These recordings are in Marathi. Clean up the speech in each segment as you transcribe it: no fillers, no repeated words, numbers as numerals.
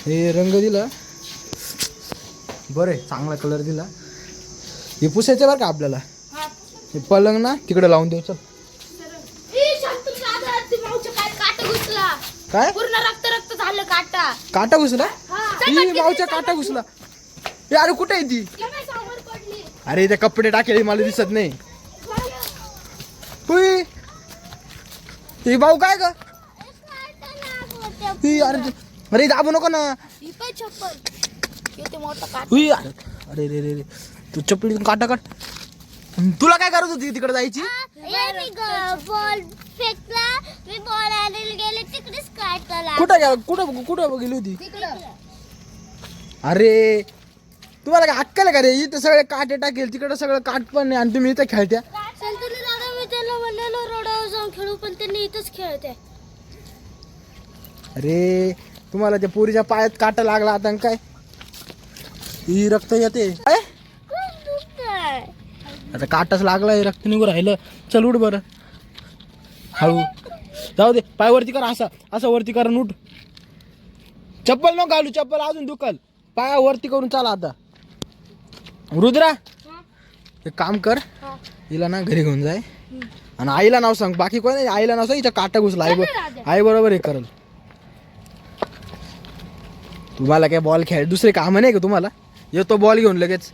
हे रंग दिला बरं, चांगला कलर दिला. हे पुसायचं बरं का आपल्याला. हे पलंग ना तिकडे लावून देऊ. चल काय पूर्ण रक्त रक्त झालं. काटा घुसला. मावच्या काटा घुसला. ए अरे कुठे आहे ती? अरे ते कपडे टाकेले मला दिसत नाही. ही भाऊ काय ग? अरे दाबू नको ना. अरे रे रे तू चपलीतून काटा काट. तुला काय करत होती तिकडे जायची? बॉल फेकला, मी बॉल आणायला गेले, तिकडेच काटला. कुठं गेली होती? अरे तुम्हाला काय अक्कल का रे? इथं सगळे काटे टाकेल, तिकडे सगळं काट पण नाही आणि तुम्ही इथं खेळत्या. संतुली दादा मी त्याला म्हणलेलो रोडावर जाऊन खेळू, पण त्यांनी इथंच खेळते. अरे तुम्हाला त्या पोरीच्या पायात काटा लागला आता आणि काय ही रक्त येते. आता काटाच लागलाय, रक्त निघून राहिलं. चल उठ बरं. हळू जाऊ दे. पाय वरती कर. असं वरती कर. उठ. चप्पल नको घालू. चप्पल अजून दुखल. पाया वरती करून चाला आता. रुद्रा एक काम कर, हिला ना घरी घेऊन जाय आणि आईला नाव सांग. बाकी कोण नाही. आईला नाव सांग हिचा काटा घुसला. आई बरोबर हे करल. तुम्हाला काय बॉल खेळ दुसरे काम नाही का तुम्हाला? येतो बॉल घेऊन लगेच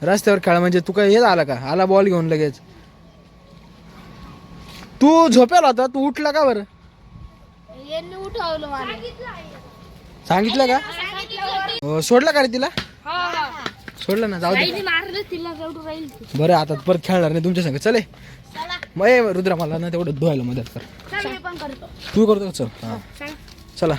रस्त्यावर खेळ. म्हणजे तू काय हे झालं का? आला बॉल घेऊन लगेच. तू झोपेला होता, तू उठला का बरं? उठवलं मला. सांगितलं का? सोडलं का रे तिला? सोडलं ना. जाऊ दे. मारलं तिला. बरं आता परत खेळणार नाही तुमच्या संग. चले मग रुद्रा मला ना तेवढं धुवायला मदत कर. पण करतो. तू करतो का? चल. हा चला.